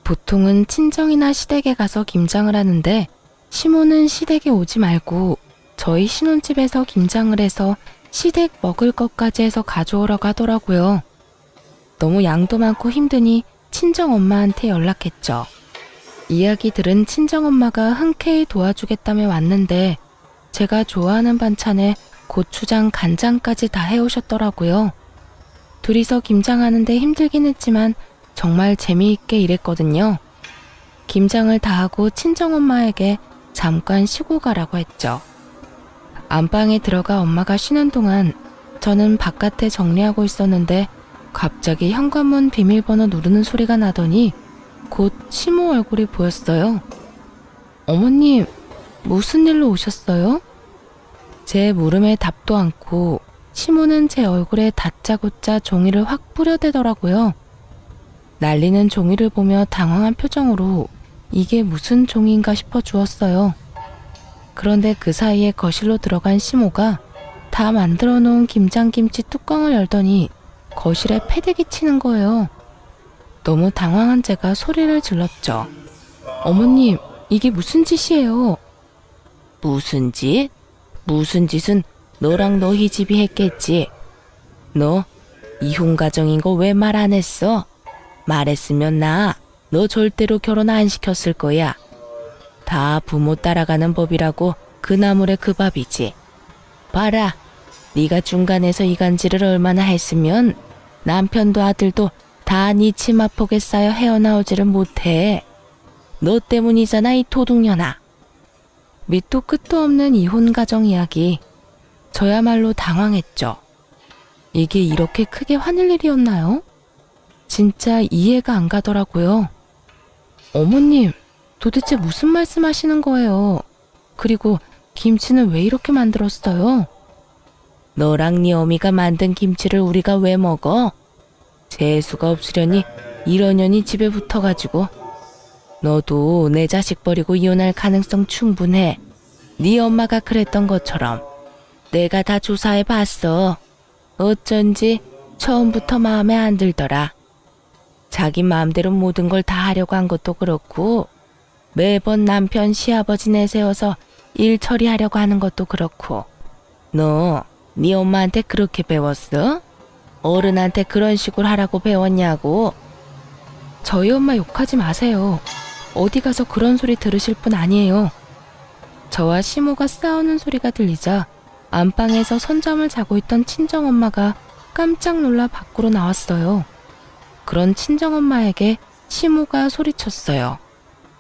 보통은 친정이나 시댁에 가서 김장을 하는데 시모는 시댁에 오지 말고 저희 신혼집에서 김장을 해서 시댁 먹을 것까지 해서 가져오라고 하더라고요. 너무 양도 많고 힘드니 친정엄마한테 연락했죠. 이야기 들은 친정엄마가 흔쾌히 도와주겠다며 왔는데 제가 좋아하는 반찬에 고추장, 간장까지 다 해오셨더라고요. 둘이서 김장하는데 힘들긴 했지만 정말 재미있게 일했거든요. 김장을 다 하고 친정엄마에게 잠깐 쉬고 가라고 했죠. 안방에 들어가 엄마가 쉬는 동안 저는 바깥에 정리하고 있었는데 갑자기 현관문 비밀번호 누르는 소리가 나더니 곧 시모 얼굴이 보였어요. 어머님, 무슨 일로 오셨어요? 제 물음에 답도 않고 시모는 제 얼굴에 다짜고짜 종이를 확 뿌려대더라고요. 날리는 종이를 보며 당황한 표정으로 이게 무슨 종이인가 싶어 주었어요. 그런데 그 사이에 거실로 들어간 시모가 다 만들어 놓은 김장김치 뚜껑을 열더니 거실에 패대기 치는 거예요. 너무 당황한 제가 소리를 질렀죠. 어머님, 이게 무슨 짓이에요? 무슨 짓? 무슨 짓은 너랑 너희 집이 했겠지. 너 이혼 가정인 거 왜 말 안 했어? 말했으면 너 절대로 결혼 안 시켰을 거야. 다 부모 따라가는 법이라고 그 나물에 그 밥이지. 봐라, 네가 중간에서 이간질을 얼마나 했으면 남편도 아들도 다 네 치마폭에 쌓여 헤어나오지를 못해. 너 때문이잖아, 이 도둑년아. 밑도 끝도 없는 이혼 가정 이야기. 저야말로 당황했죠. 이게 이렇게 크게 화낼 일이었나요? 진짜 이해가 안 가더라고요. 어머님, 도대체 무슨 말씀하시는 거예요? 그리고 김치는 왜 이렇게 만들었어요? 너랑 네 어미가 만든 김치를 우리가 왜 먹어? 재수가 없으려니 이런 년이 집에 붙어가지고. 너도 내 자식 버리고 이혼할 가능성 충분해. 네 엄마가 그랬던 것처럼. 내가 다 조사해 봤어. 어쩐지 처음부터 마음에 안 들더라. 자기 마음대로 모든 걸 다 하려고 한 것도 그렇고, 매번 남편 시아버지 내세워서 일 처리하려고 하는 것도 그렇고. 너 네 엄마한테 그렇게 배웠어? 어른한테 그런 식으로 하라고 배웠냐고? 저희 엄마 욕하지 마세요. 어디 가서 그런 소리 들으실 분 아니에요. 저와 시모가 싸우는 소리가 들리자 안방에서 선잠을 자고 있던 친정엄마가 깜짝 놀라 밖으로 나왔어요. 그런 친정엄마에게 시모가 소리쳤어요.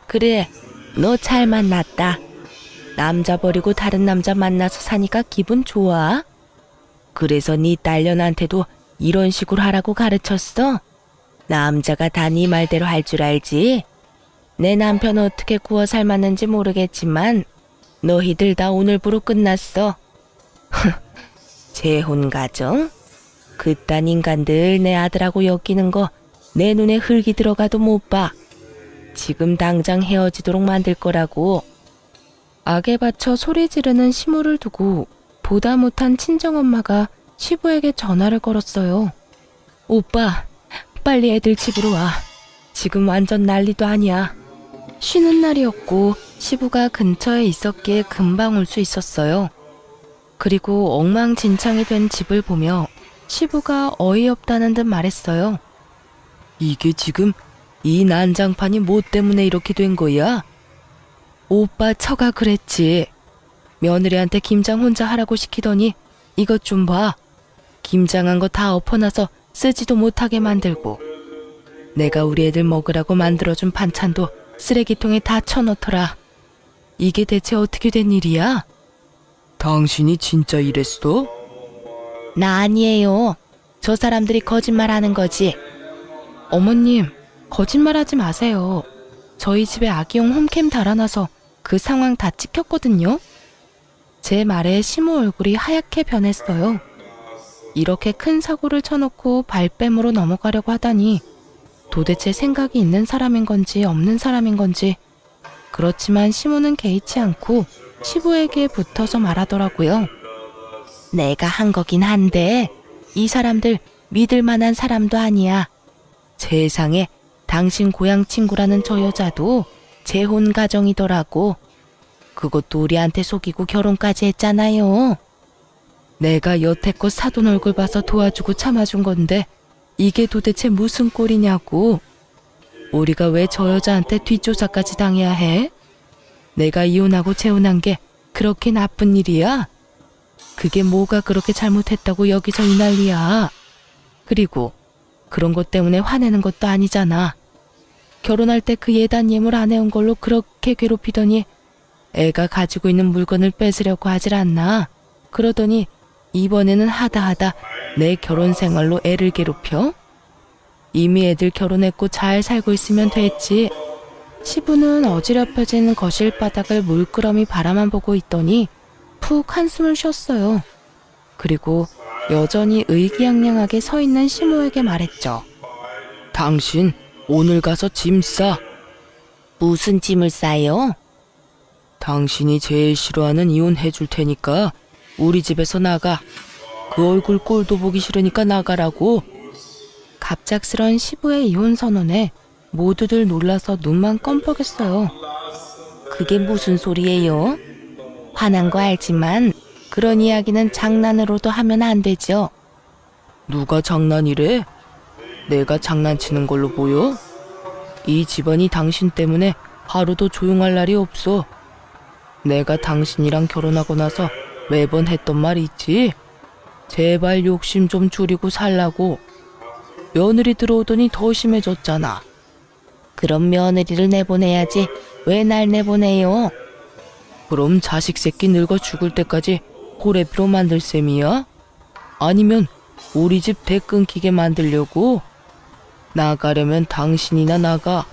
그래, 너 잘 만났다. 남자 버리고 다른 남자 만나서 사니까 기분 좋아? 그래서 네 딸년한테도 이런 식으로 하라고 가르쳤어? 남자가 다 네 말대로 할 줄 알지? 내 남편 어떻게 구워 삶았는지 모르겠지만 너희들 다 오늘부로 끝났어. 재혼 가정? 그딴 인간들 내 아들하고 엮이는 거 내 눈에 흙이 들어가도 못 봐. 지금 당장 헤어지도록 만들 거라고. 악에 받쳐 소리 지르는 시모를 두고 보다 못한 친정엄마가 시부에게 전화를 걸었어요. 오빠, 빨리 애들 집으로 와. 지금 완전 난리도 아니야. 쉬는 날이었고 시부가 근처에 있었기에 금방 올 수 있었어요. 그리고 엉망진창이 된 집을 보며 시부가 어이없다는 듯 말했어요. 이게 지금 이 난장판이 뭐 때문에 이렇게 된 거야? 오빠 처가 그랬지. 며느리한테 김장 혼자 하라고 시키더니 이것 좀 봐. 김장한 거 다 엎어놔서 쓰지도 못하게 만들고, 내가 우리 애들 먹으라고 만들어준 반찬도 쓰레기통에 다 쳐넣더라. 이게 대체 어떻게 된 일이야? 당신이 진짜 이랬어? 나 아니에요. 저 사람들이 거짓말하는 거지. 어머님, 거짓말하지 마세요. 저희 집에 아기용 홈캠 달아놔서 그 상황 다 찍혔거든요. 제 말에 시모 얼굴이 하얗게 변했어요. 이렇게 큰 사고를 쳐놓고 발뺌으로 넘어가려고 하다니 도대체 생각이 있는 사람인 건지 없는 사람인 건지. 그렇지만 시모는 개의치 않고 시부에게 붙어서 말하더라고요. 내가 한 거긴 한데 이 사람들 믿을 만한 사람도 아니야. 세상에 당신 고향 친구라는 저 여자도 재혼 가정이더라고. 그것도 우리한테 속이고 결혼까지 했잖아요. 내가 여태껏 사돈 얼굴 봐서 도와주고 참아준 건데 이게 도대체 무슨 꼴이냐고. 우리가 왜 저 여자한테 뒷조사까지 당해야 해? 내가 이혼하고 재혼한 게 그렇게 나쁜 일이야? 그게 뭐가 그렇게 잘못했다고 여기서 이 난리야. 그리고 그런 것 때문에 화내는 것도 아니잖아. 결혼할 때 그 예단 예물 안 해온 걸로 그렇게 괴롭히더니 애가 가지고 있는 물건을 뺏으려고 하질 않나. 그러더니 이번에는 하다 내 결혼 생활로 애를 괴롭혀? 이미 애들 결혼했고 잘 살고 있으면 됐지. 시부는 어지럽혀진 거실 바닥을 물끄러미 바라만 보고 있더니 푹 한숨을 쉬었어요. 그리고 여전히 의기양양하게 서 있는 시모에게 말했죠. 당신 오늘 가서 짐 싸. 무슨 짐을 싸요? 당신이 제일 싫어하는 이혼 해줄 테니까 우리 집에서 나가. 그 얼굴 꼴도 보기 싫으니까 나가라고. 갑작스런 시부의 이혼 선언에 모두들 놀라서 눈만 껌뻑했어요. 그게 무슨 소리예요? 화난 거 알지만 그런 이야기는 장난으로도 하면 안 되죠. 누가 장난이래? 내가 장난치는 걸로 보여? 이 집안이 당신 때문에 하루도 조용할 날이 없어. 내가 당신이랑 결혼하고 나서 매번 했던 말 있지? 제발 욕심 좀 줄이고 살라고. 며느리 들어오더니 더 심해졌잖아. 그럼 며느리를 내보내야지 왜 날 내보내요? 그럼 자식 새끼 늙어 죽을 때까지 호래비로 만들 셈이야? 아니면 우리 집 대 끊기게 만들려고? 나가려면 당신이나 나가.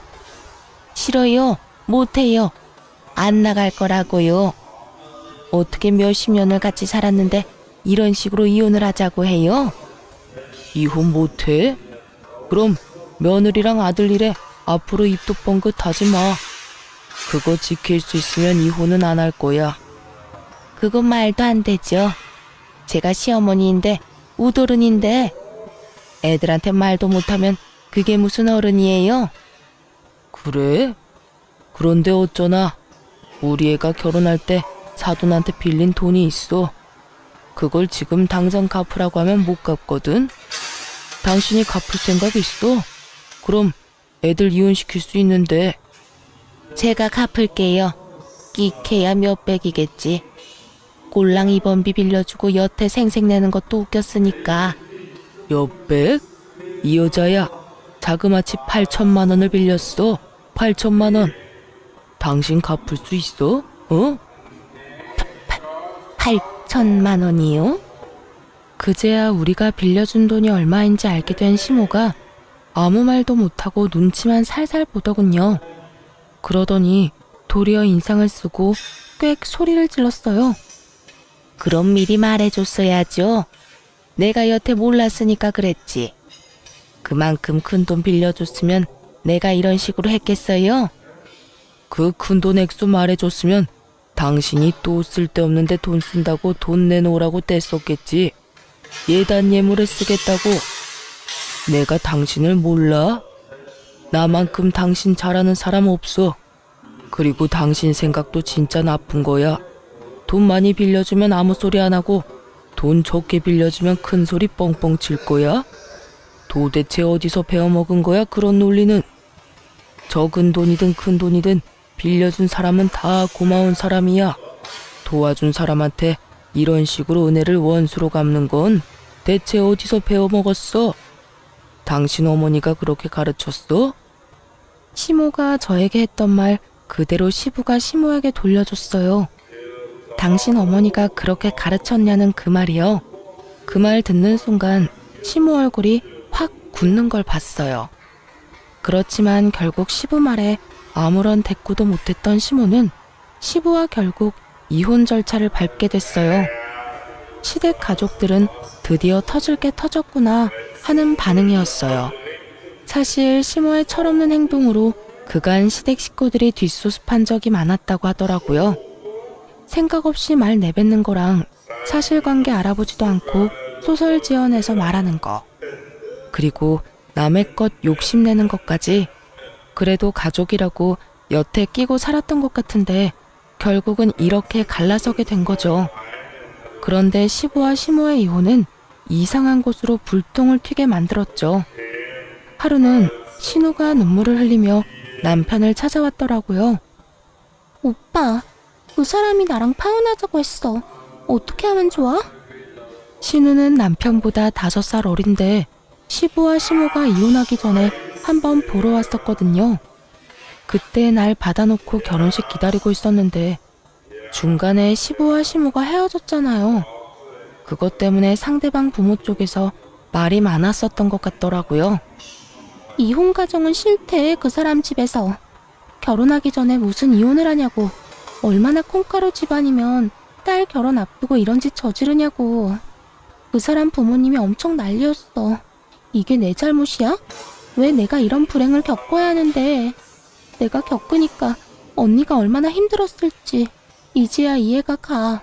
싫어요. 못해요. 안 나갈 거라고요. 어떻게 몇십 년을 같이 살았는데 이런 식으로 이혼을 하자고 해요? 이혼 못해? 그럼 며느리랑 아들 일에 앞으로 입도 뻥긋 하지 마. 그거 지킬 수 있으면 이혼은 안 할 거야. 그건 말도 안 되죠. 제가 시어머니인데 우도른인데 애들한테 말도 못하면 그게 무슨 어른이에요? 그래? 그런데 어쩌나 우리 애가 결혼할 때 사돈한테 빌린 돈이 있어. 그걸 지금 당장 갚으라고 하면 못 갚거든. 당신이 갚을 생각 있어? 그럼 애들 이혼시킬 수 있는데. 제가 갚을게요. 끼케야 몇백이겠지. 꼴랑 입원비 빌려주고 여태 생색내는 것도 웃겼으니까. 몇백? 이 여자야 자그마치 8천만 원을 빌렸어. 8천만 원. 당신 갚을 수 있어? 어? 8천만 원이요? 그제야 우리가 빌려준 돈이 얼마인지 알게 된 시모가 아무 말도 못하고 눈치만 살살 보더군요. 그러더니 도리어 인상을 쓰고 꽥 소리를 질렀어요. 그럼 미리 말해줬어야죠. 내가 여태 몰랐으니까 그랬지. 그만큼 큰 돈 빌려줬으면 내가 이런 식으로 했겠어요? 그 큰 돈 액수 말해줬으면 당신이 또 쓸데없는데 돈 쓴다고 돈 내놓으라고 뗐었겠지. 예단 예물에 쓰겠다고. 내가 당신을 몰라? 나만큼 당신 잘하는 사람 없어. 그리고 당신 생각도 진짜 나쁜 거야. 돈 많이 빌려주면 아무 소리 안 하고 돈 적게 빌려주면 큰 소리 뻥뻥 칠 거야? 도대체 어디서 배워먹은 거야 그런 논리는? 적은 돈이든 큰 돈이든 빌려준 사람은 다 고마운 사람이야. 도와준 사람한테 이런 식으로 은혜를 원수로 갚는 건 대체 어디서 배워먹었어? 당신 어머니가 그렇게 가르쳤어? 시모가 저에게 했던 말 그대로 시부가 시모에게 돌려줬어요. 당신 어머니가 그렇게 가르쳤냐는 그 말이요. 그 말 듣는 순간 시모 얼굴이 확 굳는 걸 봤어요. 그렇지만 결국 시부 말에 아무런 대꾸도 못했던 시모는 시부와 결국 이혼 절차를 밟게 됐어요. 시댁 가족들은 드디어 터질 게 터졌구나 하는 반응이었어요. 사실 시모의 철없는 행동으로 그간 시댁 식구들이 뒷수습한 적이 많았다고 하더라고요. 생각 없이 말 내뱉는 거랑 사실관계 알아보지도 않고 소설 지어내서 말하는 거. 그리고 남의 것 욕심내는 것까지. 그래도 가족이라고 여태 끼고 살았던 것 같은데 결국은 이렇게 갈라서게 된 거죠. 그런데 시부와 시모의 이혼은 이상한 곳으로 불똥을 튀게 만들었죠. 하루는 신우가 눈물을 흘리며 남편을 찾아왔더라고요. 오빠, 그 사람이 나랑 파혼하자고 했어. 어떻게 하면 좋아? 신우는 남편보다 5살 어린데 시부와 시모가 이혼하기 전에 한번 보러 왔었거든요. 그때 날 받아놓고 결혼식 기다리고 있었는데 중간에 시부와 시모가 헤어졌잖아요. 그것 때문에 상대방 부모 쪽에서 말이 많았었던 것 같더라고요. 이혼 가정은 싫대, 그 사람 집에서. 결혼하기 전에 무슨 이혼을 하냐고. 얼마나 콩가루 집안이면 딸 결혼 앞두고 이런 짓 저지르냐고. 그 사람 부모님이 엄청 난리였어. 이게 내 잘못이야? 왜 내가 이런 불행을 겪어야 하는데. 내가 겪으니까 언니가 얼마나 힘들었을지 이제야 이해가 가.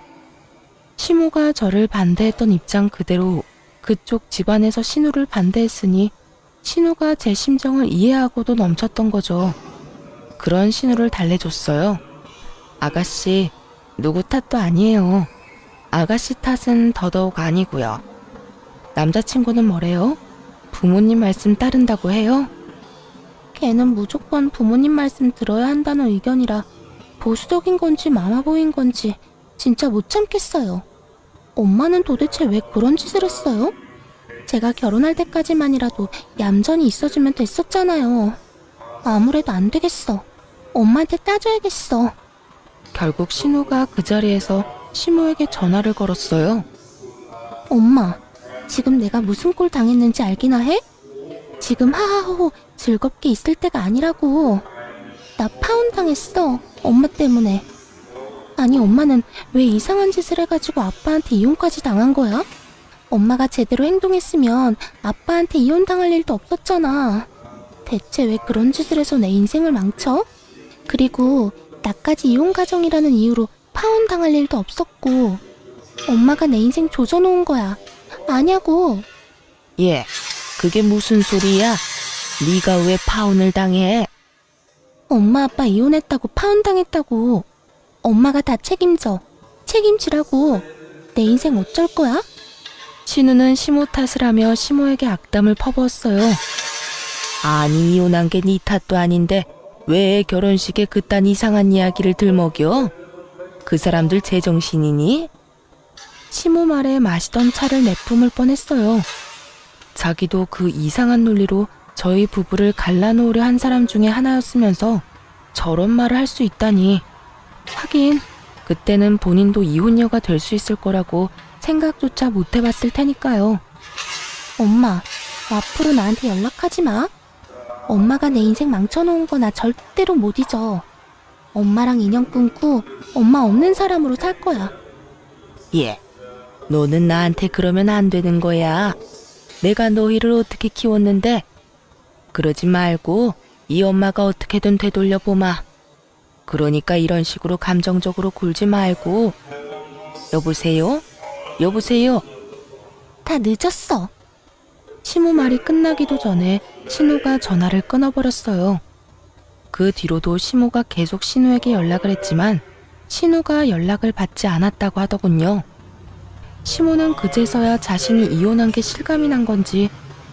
시모가 저를 반대했던 입장 그대로 그쪽 집안에서 신우를 반대했으니 신우가 제 심정을 이해하고도 넘쳤던 거죠. 그런 신우를 달래줬어요. 아가씨, 누구 탓도 아니에요. 아가씨 탓은 더더욱 아니고요. 남자친구는 뭐래요? 부모님 말씀 따른다고 해요? 걔는 무조건 부모님 말씀 들어야 한다는 의견이라 보수적인 건지 마마보인 건지 진짜 못 참겠어요. 엄마는 도대체 왜 그런 짓을 했어요? 제가 결혼할 때까지만이라도 얌전히 있어주면 됐었잖아요. 아무래도 안 되겠어. 엄마한테 따져야겠어. 결국 신우가 그 자리에서 시모에게 전화를 걸었어요. 엄마, 지금 내가 무슨 꼴 당했는지 알기나 해? 지금 하하호호 즐겁게 있을 때가 아니라고. 나 파혼당했어. 엄마 때문에. 아니, 엄마는 왜 이상한 짓을 해가지고 아빠한테 이혼까지 당한 거야? 엄마가 제대로 행동했으면 아빠한테 이혼당할 일도 없었잖아. 대체 왜 그런 짓을 해서 내 인생을 망쳐? 그리고 나까지 이혼 가정이라는 이유로 파혼당할 일도 없었고. 엄마가 내 인생 조져놓은 거야. 아냐고. 예, 그게 무슨 소리야? 네가 왜 파혼을 당해? 엄마 아빠 이혼했다고 파혼당했다고. 엄마가 다 책임져. 책임지라고. 내 인생 어쩔 거야? 신우는 시모 탓을 하며 시모에게 악담을 퍼부었어요. 아니, 이혼한 게 네 탓도 아닌데 왜 결혼식에 그딴 이상한 이야기를 들먹여? 그 사람들 제정신이니? 시모 말에 마시던 차를 내뿜을 뻔했어요. 자기도 그 이상한 논리로 저희 부부를 갈라놓으려 한 사람 중에 하나였으면서 저런 말을 할 수 있다니. 하긴 그때는 본인도 이혼녀가 될 수 있을 거라고 생각조차 못 해봤을 테니까요. 엄마, 앞으로 나한테 연락하지 마. 엄마가 내 인생 망쳐놓은 거 나 절대로 못 잊어. 엄마랑 인연 끊고 엄마 없는 사람으로 살 거야. 예, 너는 나한테 그러면 안 되는 거야. 내가 너희를 어떻게 키웠는데? 그러지 말고 이 엄마가 어떻게든 되돌려 보마. 그러니까 이런 식으로 감정적으로 굴지 말고. 여보세요? 여보세요? 다 늦었어. 시모 말이 끝나기도 전에 신우가 전화를 끊어버렸어요. 그 뒤로도 시모가 계속 신우에게 연락을 했지만 신우가 연락을 받지 않았다고 하더군요. 시모는 그제서야 자신이 이혼한 게 실감이 난 건지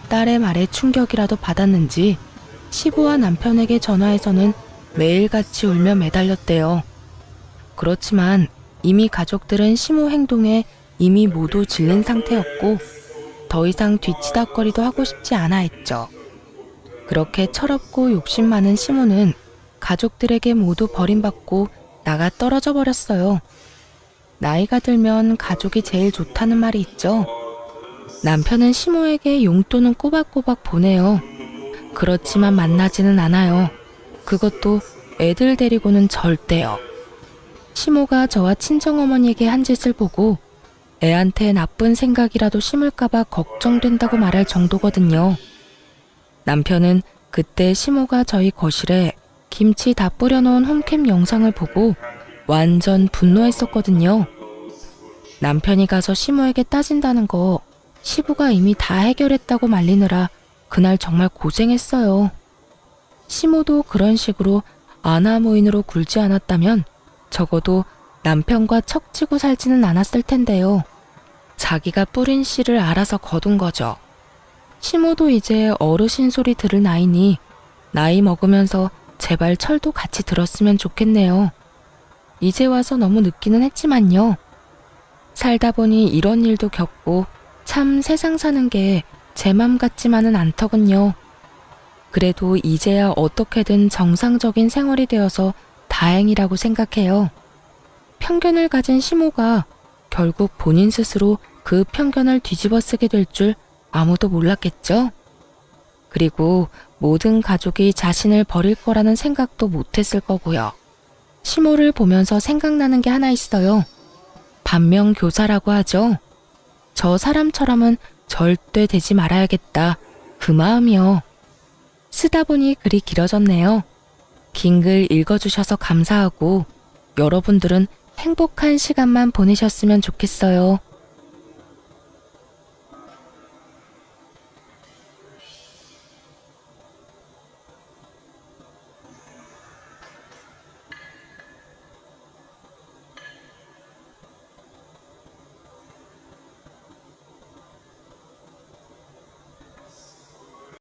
딸의 말에 충격이라도 받았는지 시부와 남편에게 전화해서는 매일같이 울며 매달렸대요. 그렇지만 이미 가족들은 시모 행동에 이미 모두 질린 상태였고 더 이상 뒤치다거리도 하고 싶지 않아 했죠. 그렇게 철없고 욕심 많은 시모는 가족들에게 모두 버림받고 나가 떨어져 버렸어요. 나이가 들면 가족이 제일 좋다는 말이 있죠. 남편은 시모에게 용돈은 꼬박꼬박 보내요. 그렇지만 만나지는 않아요. 그것도 애들 데리고는 절대요. 시모가 저와 친정어머니에게 한 짓을 보고 애한테 나쁜 생각이라도 심을까봐 걱정된다고 말할 정도거든요. 남편은 그때 시모가 저희 거실에 김치 다 뿌려놓은 홈캠 영상을 보고 완전 분노했었거든요. 남편이 가서 시모에게 따진다는 거 시부가 이미 다 해결했다고 말리느라 그날 정말 고생했어요. 시모도 그런 식으로 아나무인으로 굴지 않았다면 적어도 남편과 척지고 살지는 않았을 텐데요. 자기가 뿌린 씨를 알아서 거둔 거죠. 시모도 이제 어르신 소리 들을 나이니 나이 먹으면서 제발 철도 같이 들었으면 좋겠네요. 이제 와서 너무 늦기는 했지만요. 살다 보니 이런 일도 겪고 참 세상 사는 게 제 맘 같지만은 않더군요. 그래도 이제야 어떻게든 정상적인 생활이 되어서 다행이라고 생각해요. 편견을 가진 시모가 결국 본인 스스로 그 편견을 뒤집어 쓰게 될 줄 아무도 몰랐겠죠? 그리고 모든 가족이 자신을 버릴 거라는 생각도 못했을 거고요. 시모를 보면서 생각나는 게 하나 있어요. 반면교사라고 하죠. 저 사람처럼은 절대 되지 말아야겠다. 그 마음이요. 쓰다 보니 글이 길어졌네요. 긴 글 읽어주셔서 감사하고 여러분들은 행복한 시간만 보내셨으면 좋겠어요.